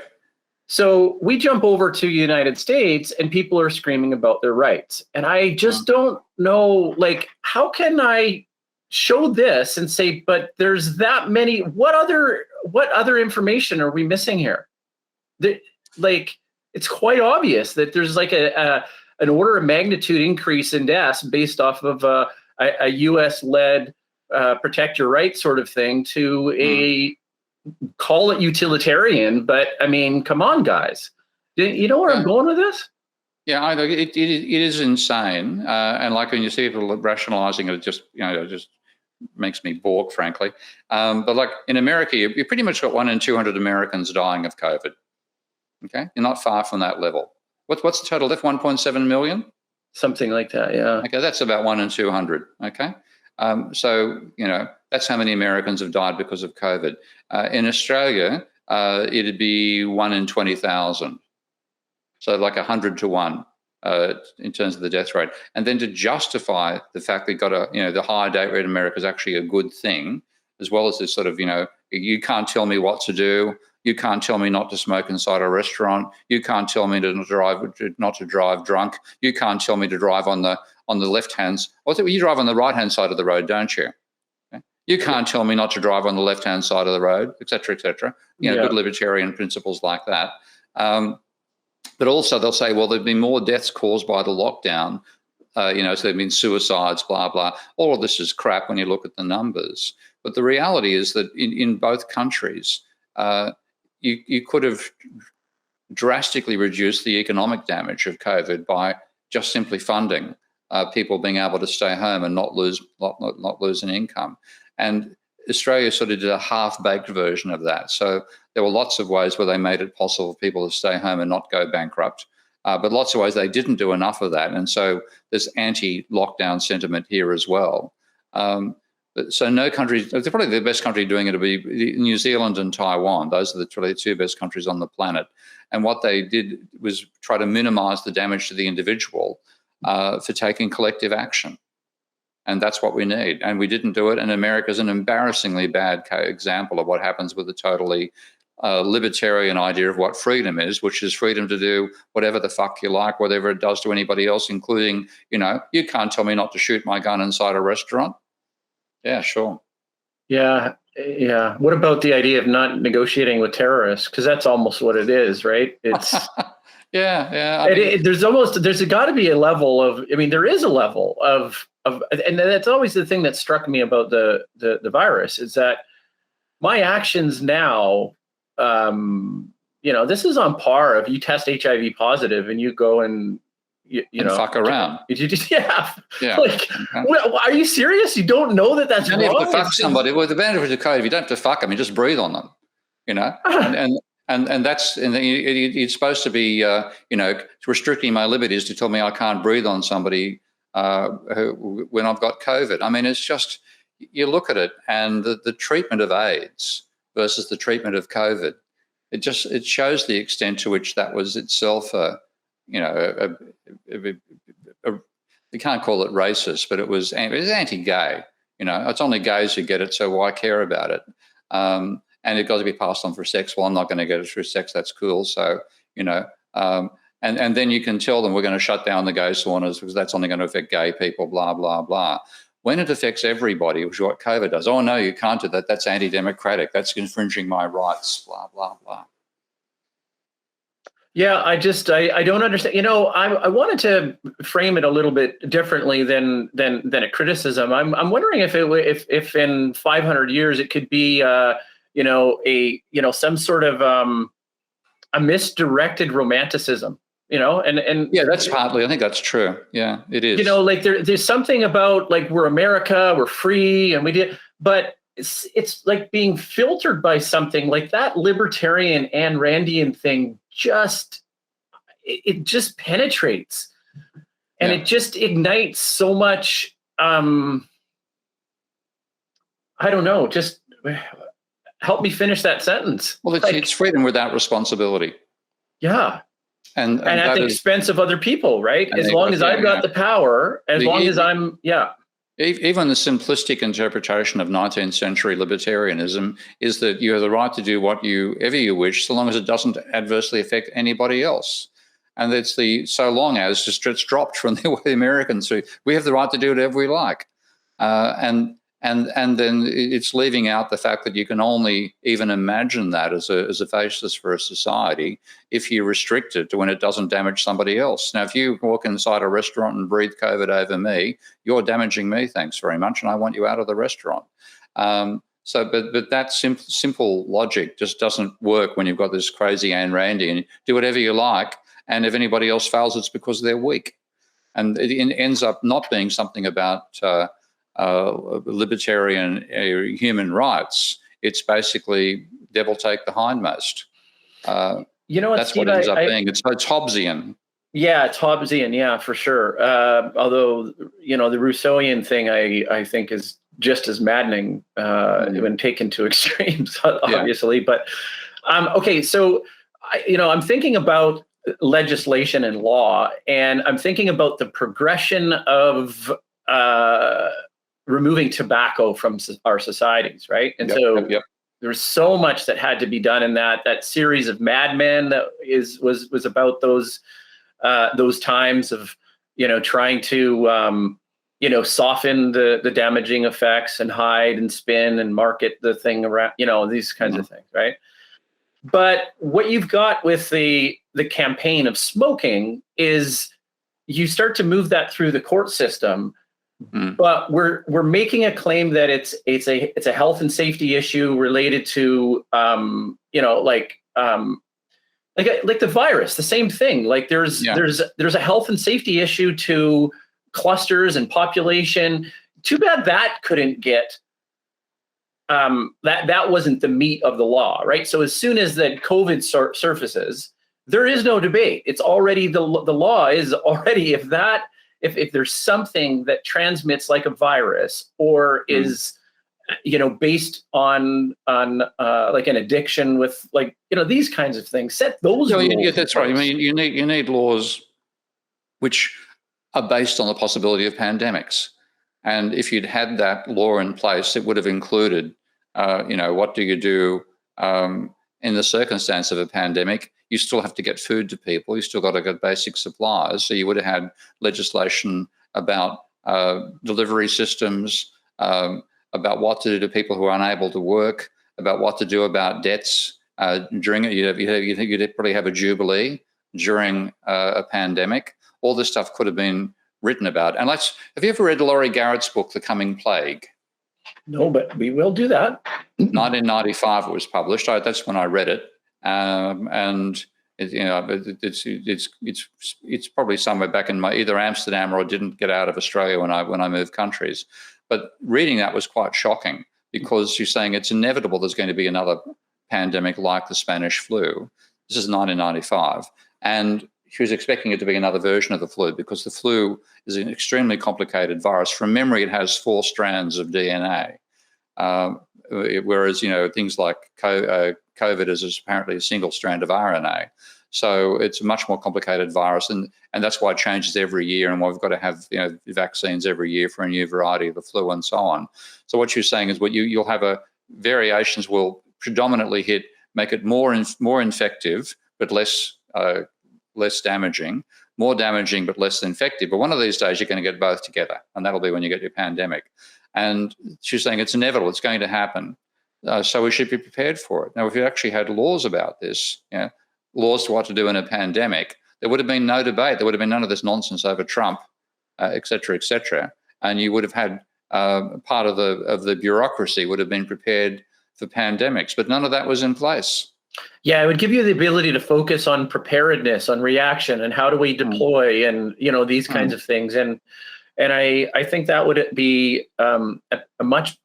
So we jump over to the United States and people are screaming about their rights. And I just don't know, like, how can I show this and say, but there's that many, what other information are we missing here? It's quite obvious that there's like an order of magnitude increase in deaths based off of a US-led protect your rights sort of thing to a call it utilitarian, but I mean, come on, guys. You know where I'm going with this? Yeah, I know it is insane, and like when you see people rationalizing it, just makes me balk, frankly. But like in America, you pretty much got 1 in 200 Americans dying of COVID. Okay, you're not far from that level. What's the total death? 1.7 million? Something like that, yeah. Okay, that's about 1 in 200. Okay, so that's how many Americans have died because of COVID. In Australia, it'd be 1 in 20,000. So like 100 to 1 in terms of the death rate. And then to justify the fact that the higher date rate in America is actually a good thing, as well as this sort of, you can't tell me what to do. You can't tell me not to smoke inside a restaurant. You can't tell me not to drive drunk. You can't tell me to drive on the left hand. You drive on the right hand side of the road, don't you? Okay. You can't tell me not to drive on the left hand side of the road, et cetera, et cetera. Good libertarian principles like that. But also they'll say, well, there've been more deaths caused by the lockdown. So there've been suicides, blah blah. All of this is crap when you look at the numbers. But the reality is that in both countries, you could have drastically reduced the economic damage of COVID by just simply funding people being able to stay home and not lose an income. And Australia sort of did a half-baked version of that. So there were lots of ways where they made it possible for people to stay home and not go bankrupt. But lots of ways they didn't do enough of that. And so there's anti-lockdown sentiment here as well. So no country, probably the best country doing it would be New Zealand and Taiwan. Those are the two best countries on the planet. And what they did was try to minimize the damage to the individual for taking collective action. And that's what we need. And we didn't do it. And America is an embarrassingly bad example of what happens with a totally libertarian idea of what freedom is, which is freedom to do whatever the fuck you like, whatever it does to anybody else, including, you can't tell me not to shoot my gun inside a restaurant. Yeah, sure. Yeah. What about the idea of not negotiating with terrorists? Because that's almost what it is, right? It's yeah. There's got to be a level of. I mean, there is a level of, and that's always the thing that struck me about the virus is that my actions now, this is on par. If you test HIV positive and you go and fuck around. You just Like, are you serious? You don't know that's wrong? You don't have to fuck somebody. Well, the benefit of COVID, if you don't have to fuck them, you just breathe on them. And that's it's supposed to be restricting my liberties to tell me I can't breathe on somebody when I've got COVID. I mean, it's just you look at it, and the treatment of AIDS versus the treatment of COVID, it shows the extent to which that was itself you can't call it racist, but it was anti-gay. It's only gays who get it, so why care about it? And it got to be passed on for sex. Well, I'm not going to get it through sex. That's cool. So, and then you can tell them we're going to shut down the gay saunas because that's only going to affect gay people, blah, blah, blah. When it affects everybody, which is what COVID does, oh, no, you can't do that. That's anti-democratic. That's infringing my rights, blah, blah, blah. Yeah, I don't understand. I wanted to frame it a little bit differently than a criticism. I'm wondering if in 500 years it could be some sort of a misdirected romanticism. And yeah, that's partly. I think that's true. Yeah, it is. There's something about we're America, we're free, and we did, but it's like being filtered by something like that libertarian Ayn Randian thing. It just penetrates, and it just ignites so much. I don't know. Just help me finish that sentence. Well, it's freedom without responsibility. Yeah. And at the expense of other people, right? As long as I've got the power, as long as I'm, Even the simplistic interpretation of 19th century libertarianism is that you have the right to do whatever you wish, so long as it doesn't adversely affect anybody else. And it's so long as it's dropped from the way Americans do. We have the right to do whatever we like. And then it's leaving out the fact that you can only even imagine that as a basis for a society if you restrict it to when it doesn't damage somebody else. Now, if you walk inside a restaurant and breathe COVID over me, you're damaging me, thanks very much, and I want you out of the restaurant. But that simple logic just doesn't work when you've got this crazy Ayn Randy and do whatever you like, and if anybody else fails, it's because they're weak. And it ends up not being something about libertarian human rights. It's basically devil take the hindmost. That's Steve, what it ends up being. It's Hobbesian. Yeah, it's Hobbesian. Yeah, for sure. Although the Rousseauian thing, I think is just as maddening when taken to extremes, obviously. Yeah. But okay, so I'm thinking about legislation and law, and I'm thinking about the progression of removing tobacco from our societies, right? And there's so much that had to be done in that series of Madman that was about those times of trying to soften the damaging effects and hide and spin and market the thing around, these kinds of things, right? But what you've got with the campaign of smoking is you start to move that through the court system. Mm-hmm. But we're making a claim that it's a health and safety issue related to like the virus, the same thing. Like there's a health and safety issue to clusters and population. Too bad that couldn't get that wasn't the meat of the law, right? So as soon as that COVID surfaces, there is no debate. It's already the law is already if there's something that transmits like a virus or is, based on like an addiction with these kinds of things, set those rules. Yeah, that's right. I mean, you need laws which are based on the possibility of pandemics. And if you'd had that law in place, it would have included, what do you do in the circumstance of a pandemic? You still have to get food to people. You still got to get basic supplies. So you would have had legislation about delivery systems, about what to do to people who are unable to work, about what to do about debts during it. You'd probably have a jubilee during a pandemic. All this stuff could have been written about. And have you ever read Laurie Garrett's book, The Coming Plague? No, but we will do that. 1995 it was published. That's when I read it. And it's probably somewhere back in either Amsterdam or I didn't get out of Australia when I moved countries. But reading that was quite shocking because you're saying it's inevitable there's going to be another pandemic like the Spanish flu. This is 1995. And she was expecting it to be another version of the flu, because the flu is an extremely complicated virus. From memory, it has 4 strands of DNA, whereas things like COVID is apparently a single strand of RNA. So it's a much more complicated virus, and that's why it changes every year, and why we've got to have vaccines every year for a new variety of the flu and so on. So what you're saying is you'll have variations will predominantly make it more infective but less damaging, more damaging but less infective. But one of these days you're going to get both together, and that'll be when you get your pandemic. And she's saying it's inevitable, it's going to happen. So we should be prepared for it. Now, if you actually had laws about this, laws to what to do in a pandemic, there would have been no debate. There would have been none of this nonsense over Trump, et cetera, and you would have had part of the bureaucracy would have been prepared for pandemics, but none of that was in place. Yeah, it would give you the ability to focus on preparedness, on reaction, and how do we deploy, and these kinds of things. And I think that would be a much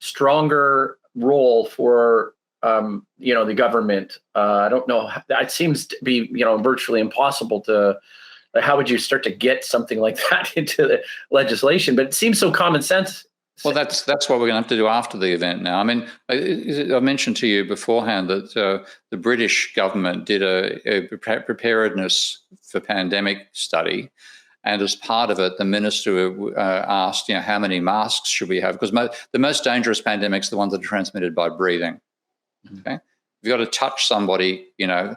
stronger role for the government. I don't know. It seems to be virtually impossible to. How would you start to get something like that into the legislation? But it seems so common sense. Well, that's what we're going to have to do after the event now. I mean, I mentioned to you beforehand that the British government did a preparedness for pandemic study, and as part of it, the minister asked, how many masks should we have? Because the most dangerous pandemics are the ones that are transmitted by breathing. Okay, if you've got to touch somebody, or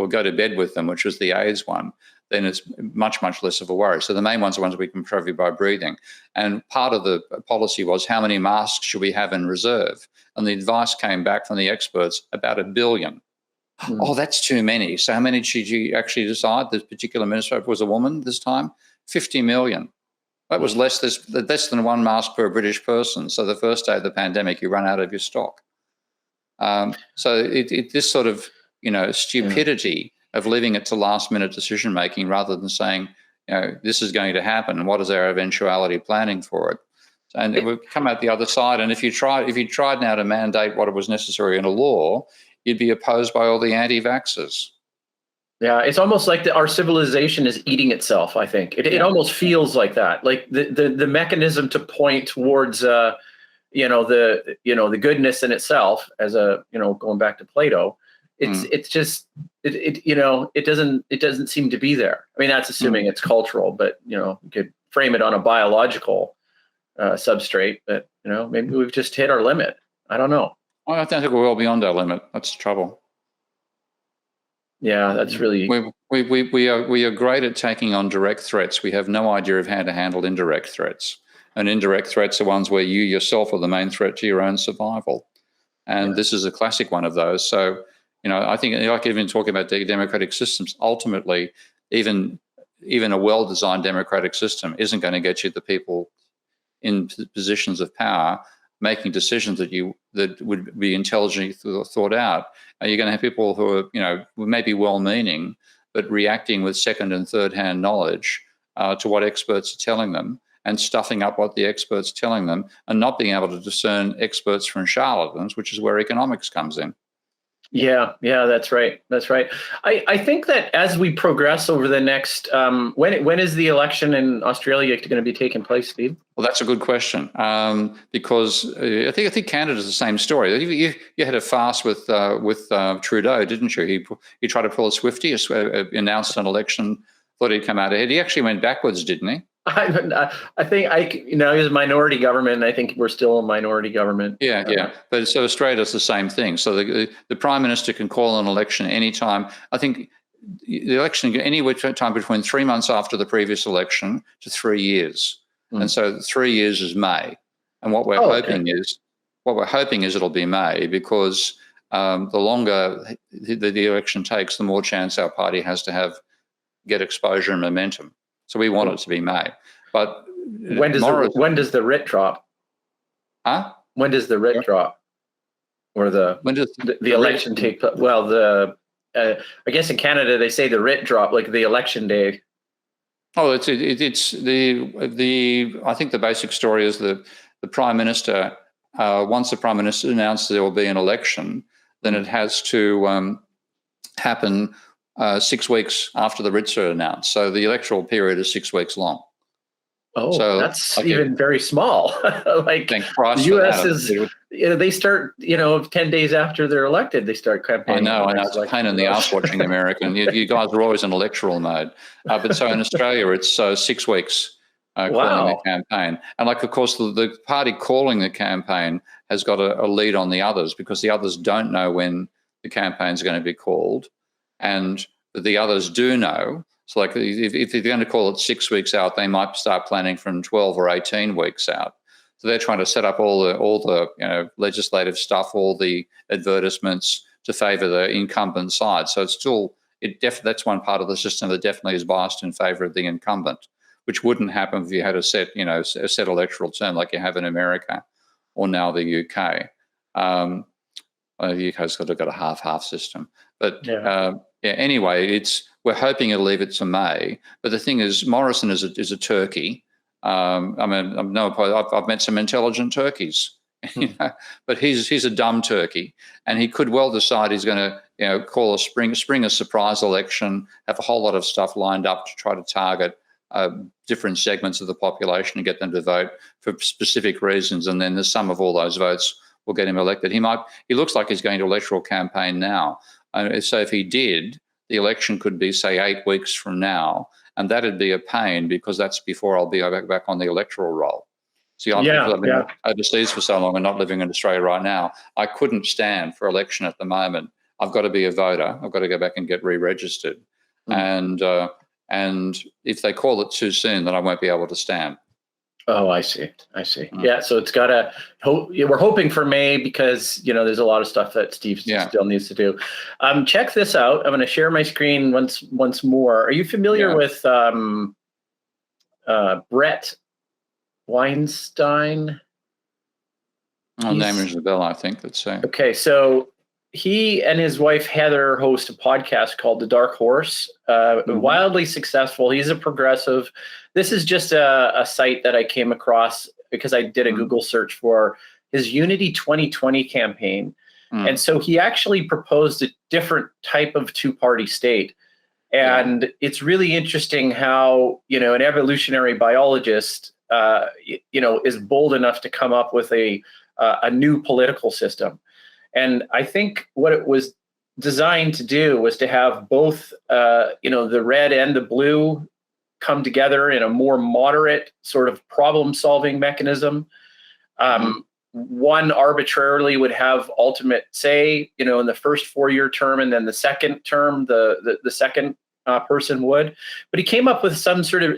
go to bed with them, which was the AIDS one, then it's much, much less of a worry. So the main ones are ones we can prevent by breathing. And part of the policy was, how many masks should we have in reserve? And the advice came back from the experts, about 1 billion. Oh, that's too many. So how many should you actually decide? This particular minister was a woman this time, 50 million. That was less than 1 mask per British person. So the first day of the pandemic, you run out of your stock. So this sort of, stupidity of leaving it to last-minute decision-making rather than saying, this is going to happen, and what is our eventuality planning for it? And it would come out the other side. And if you tried now to mandate what was necessary in a law, you'd be opposed by all the anti-vaxxers. Yeah, it's almost like our civilization is eating itself, I think. It almost feels like that. Like the mechanism to point towards the goodness in itself, as going back to Plato. It's just it doesn't seem to be there. I mean, that's assuming it's cultural, but you could frame it on a biological substrate. But maybe we've just hit our limit. I don't know. I don't think we're well beyond our limit. That's the trouble. Yeah, that's really. We are great at taking on direct threats. We have no idea of how to handle indirect threats. And indirect threats are ones where you yourself are the main threat to your own survival. And this is a classic one of those. So. I think, like even talking about democratic systems, ultimately, even a well-designed democratic system isn't going to get you the people in positions of power making decisions that would be intelligently thought out. You're going to have people who are, maybe well-meaning, but reacting with second and third-hand knowledge to what experts are telling them, and stuffing up what the experts are telling them, and not being able to discern experts from charlatans, which is where economics comes in. Yeah, that's right. I think that as we progress over the next, when is the election in Australia going to be taking place, Steve? Well, that's a good question, because I think Canada's the same story. You had a farce with Trudeau, didn't you? He tried to pull a Swifty, announced an election, thought he'd come out ahead. He actually went backwards, didn't he? I think he was a minority government, and I think we're still a minority government. Yeah. But so Australia's the same thing. So the Prime Minister can call an election anytime. I think the election any time between 3 months after the previous election to 3 years. And so 3 years is May. And what we're hoping is it'll be May, because the longer the election takes, the more chance our party has to get exposure and momentum. So we want it to be May. But when does the writ drop? Huh? When does the writ drop? Or the election take place? Well, I guess in Canada they say the writ drop like the election day. Oh, it's the I think the basic story is the Prime Minister, once the Prime Minister announces there will be an election, then it has to happen 6 weeks after the writs are announced. So the electoral period is 6 weeks long. Oh, So, that's even very small. Like thank Christ the for U.S. that. is, they start, 10 days after they're elected, they start campaigning. I know. It's a pain in the ass watching American. You guys are always in electoral mode. But so in Australia, it's 6 weeks calling the campaign. And like, of course, the party calling the campaign has got a lead on the others, because the others don't know when the campaign's going to be called. And the others do know. So like if they're going to call it 6 weeks out, they might start planning from 12 or 18 weeks out. So they're trying to set up all the legislative stuff, all the advertisements to favour the incumbent side. So it's still that's one part of the system that definitely is biased in favour of the incumbent, which wouldn't happen if you had a set electoral term like you have in America or now the UK. The UK's got a half-half system, but anyway, we're hoping it'll leave it to May. But the thing is, Morrison is a turkey. I've met some intelligent turkeys, but he's a dumb turkey, and he could well decide he's going to call a spring a surprise election, have a whole lot of stuff lined up to try to target different segments of the population and get them to vote for specific reasons, and then the sum of all those votes will get him elected. He looks like he's going to electoral campaign now. So if he did, the election could be, say, 8 weeks from now, and that'd be a pain, because that's before I'll be back on the electoral roll. See, I've been overseas for so long and not living in Australia right now, I couldn't stand for election at the moment. I've got to be a voter. I've got to go back and get re-registered. And if they call it too soon, then I won't be able to stand. Oh, I see. Yeah, so it's got to we're hoping for May, because there's a lot of stuff that Steve still needs to do. Check this out. I'm going to share my screen once more. Are you familiar with Brett Weinstein? Name rings a bell, I think. Let's say. Okay, so he and his wife Heather host a podcast called The Dark Horse. Wildly successful. He's a progressive. This is just a site that I came across because I did a Google search for his Unity 2020 campaign. And so he actually proposed a different type of two-party state. And it's really interesting how, an evolutionary biologist, is bold enough to come up with a new political system. And I think what it was designed to do was to have both, the red and the blue come together in a more moderate sort of problem-solving mechanism. One arbitrarily would have ultimate say, in the first 4-year term, and then the second term, the second person would. But he came up with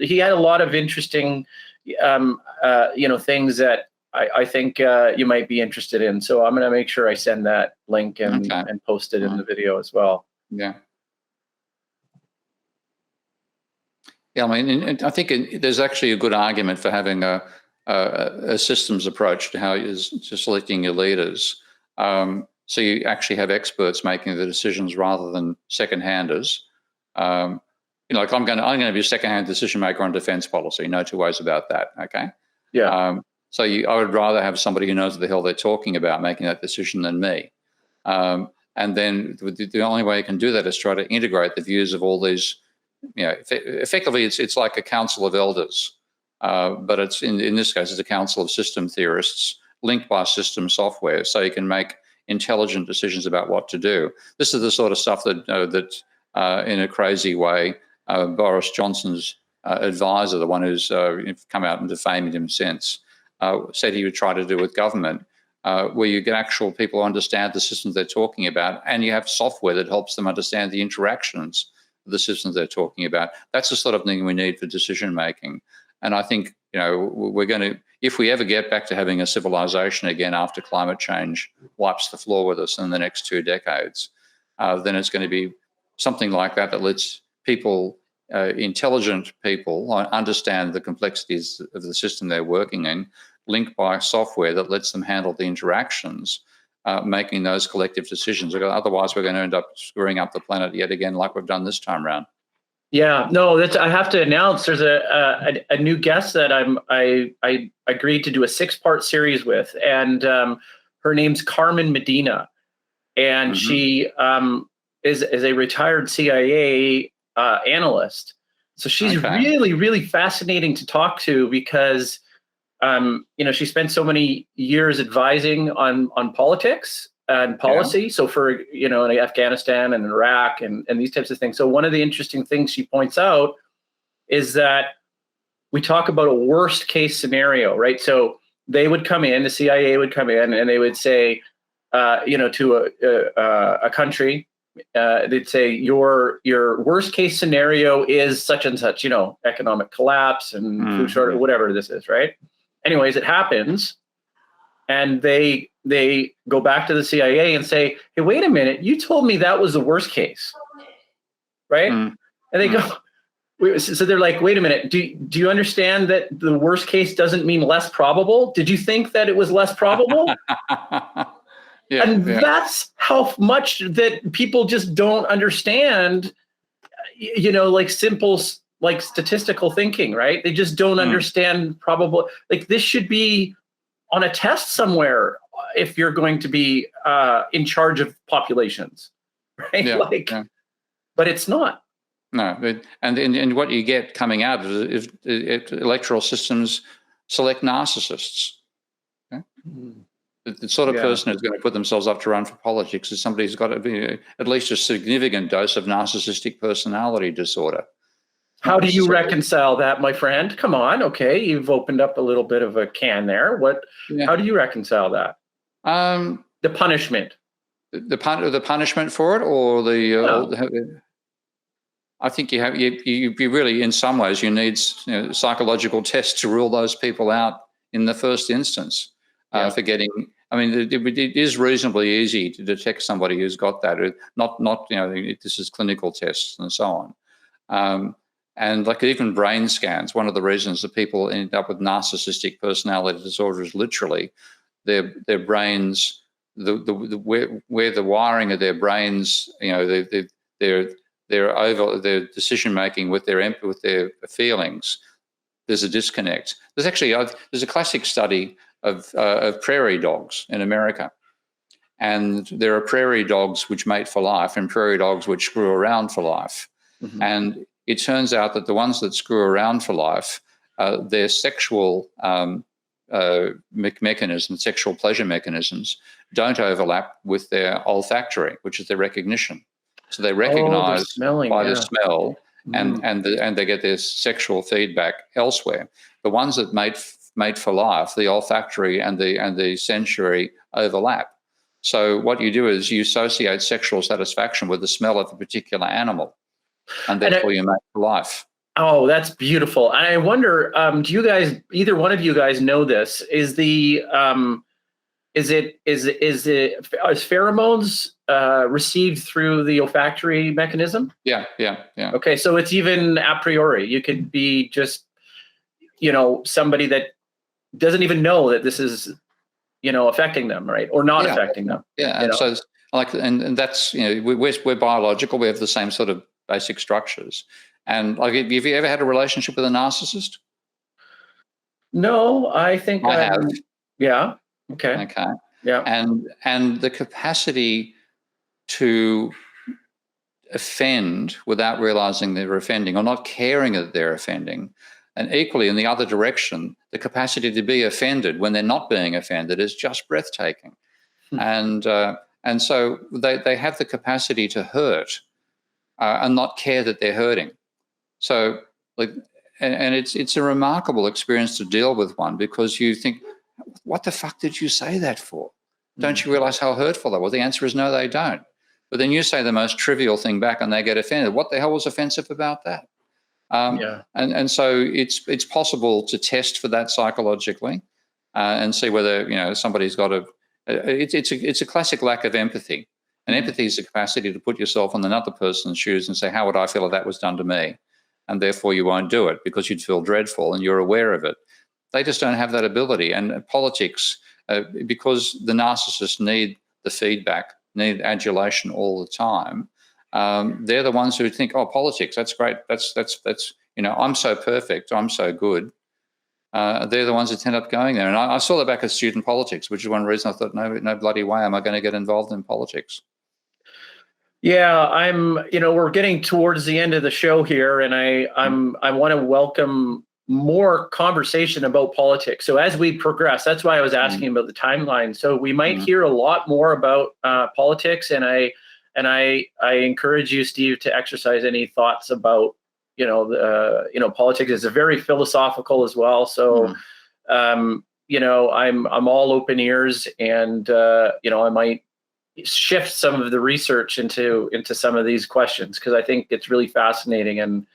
he had a lot of interesting, things that I think you might be interested in. So I'm going to make sure I send that link and post it in the video as well. Yeah. Yeah, I mean, I think there's actually a good argument for having a systems approach to how you're selecting your leaders. So you actually have experts making the decisions rather than second-handers. Like I'm going to be a second-hand decision maker on defense policy. No two ways about that. Okay. Yeah. So I would rather have somebody who knows what the hell they're talking about making that decision than me. And then the only way you can do that is try to integrate the views of all these. Effectively, it's like a council of elders, but it's in this case, it's a council of system theorists linked by system software, so you can make intelligent decisions about what to do. This is the sort of stuff that in a crazy way, Boris Johnson's advisor, the one who's come out and defamed him since, said he would try to do with government, where you get actual people who understand the systems they're talking about, and you have software that helps them understand the interactions of the systems they're talking about. That's the sort of thing we need for decision making. And I think, we're going to, if we ever get back to having a civilization again after climate change wipes the floor with us in the next 2 decades, then it's going to be something like that lets people, intelligent people, understand the complexities of the system they're working in, linked by software that lets them handle the interactions, making those collective decisions. Otherwise, we're going to end up screwing up the planet yet again, like we've done this time around. Yeah, no, I have to announce there's a new guest that I agreed to do a 6-part series with, and her name's Carmen Medina, and she is a retired CIA analyst. So she's really, really fascinating to talk to because, she spent so many years advising on politics and policy. So for, in Afghanistan and Iraq and these types of things. So one of the interesting things she points out is that we talk about a worst case scenario, right? So they would come in, the CIA would come in and they would say, to a country, they'd say your worst case scenario is such and such, economic collapse and food shortage, whatever this is, right? Anyways, it happens, and they go back to the CIA and say, "Hey, wait a minute, you told me that was the worst case, right?" And they go, so they're like, "Wait a minute, do you understand that the worst case doesn't mean less probable? Did you think that it was less probable?" That's how much that people just don't understand, like simple, like statistical thinking, right? They just don't understand probable. Like this should be on a test somewhere if you're going to be in charge of populations, right? But it's not. No, and what you get coming out is electoral systems select narcissists. Okay? The sort of person who's going to put themselves up to run for politics is somebody who's got to be at least a significant dose of narcissistic personality disorder. How do you reconcile that, my friend? Come on, okay, you've opened up a little bit of a can there. How do you reconcile that? The punishment. The punishment for it, or I think you really, in some ways, you need psychological tests to rule those people out in the first instance. For getting, it is reasonably easy to detect somebody who's got that. Not this is clinical tests and so on. And like even brain scans, one of the reasons that people end up with narcissistic personality disorder is literally their brains, where the wiring of their brains, their decision making with their feelings, there's a disconnect. There's a classic study of prairie dogs in America, and there are prairie dogs which mate for life and prairie dogs which screw around for life. And it turns out that the ones that screw around for life, their sexual mechanisms, sexual pleasure mechanisms, don't overlap with their olfactory, which is their recognition. So they recognize by the smell, and they get their sexual feedback elsewhere. The ones that mate for life, the olfactory and the sensory overlap. So what you do is you associate sexual satisfaction with the smell of a particular animal, and therefore you mate for life. Oh, that's beautiful. And I wonder, do you guys, either one of you guys, know this? Is pheromones received through the olfactory mechanism? Yeah. Okay, so it's even a priori. You could be just, somebody that doesn't even know that this is, affecting them, right? Or not affecting them. Yeah, and so and that's, we're biological. We have the same sort of basic structures. And like, have you ever had a relationship with a narcissist? No, I think I have. Yeah. Okay. Yeah. And the capacity to offend without realizing they're offending, or not caring that they're offending, and equally in the other direction, the capacity to be offended when they're not being offended is just breathtaking. And so they have the capacity to hurt and not care that they're hurting. So and it's a remarkable experience to deal with one, because you think, what the fuck did you say that for? Don't you realize how hurtful that was? The answer is no, they don't. But then you say the most trivial thing back and they get offended. What the hell was offensive about that? And so it's possible to test for that psychologically and see whether somebody's got it's a classic lack of empathy. And empathy is the capacity to put yourself on another person's shoes and say, how would I feel if that was done to me? And therefore you won't do it because you'd feel dreadful and you're aware of it. They just don't have that ability. And politics, because the narcissists need the feedback, need adulation all the time, they're the ones who think, oh, politics, that's great. That's I'm so perfect. I'm so good. They're the ones that end up going there. And I saw that back at student politics, which is one reason I thought, no bloody way am I going to get involved in politics. Yeah, we're getting towards the end of the show here, and I want to welcome more conversation about politics. So as we progress, that's why I was asking about the timeline. So we might hear a lot more about politics, and I encourage you, Steve, to exercise any thoughts about politics. Is very philosophical as well. So I'm all open ears, and I might shift some of the research into some of these questions, because I think it's really fascinating, and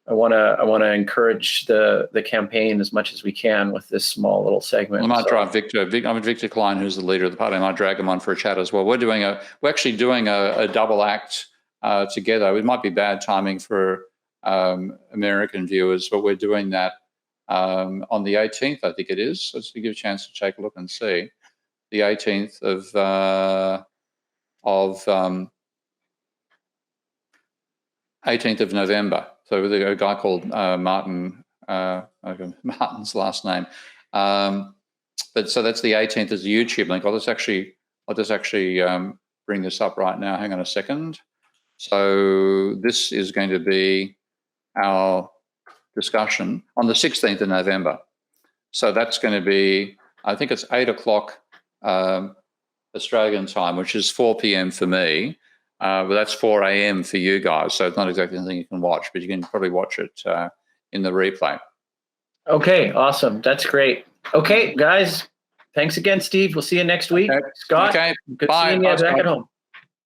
I want to encourage the campaign as much as we can with this small little segment. I might drive Victor Klein, who's the leader of the party. I might drag him on for a chat as well. We're actually doing a double act together. It might be bad timing for American viewers, but we're doing that on the 18th, I think it is. So to give you a chance to take a look and see. The 18th of November. So with a guy called Martin, Martin's last name. But so that's the 18th as a YouTube link. I'll just actually bring this up right now. Hang on a second. So this is going to be our discussion on the 16th of November. So that's going to be, I think it's 8 o'clock Australian time, which is 4 p.m. for me. But that's 4 a.m. for you guys. So it's not exactly something you can watch, but you can probably watch it in the replay. Okay, awesome. That's great. Okay, guys. Thanks again, Steve. We'll see you next week. Okay. Scott, good seeing you back at home.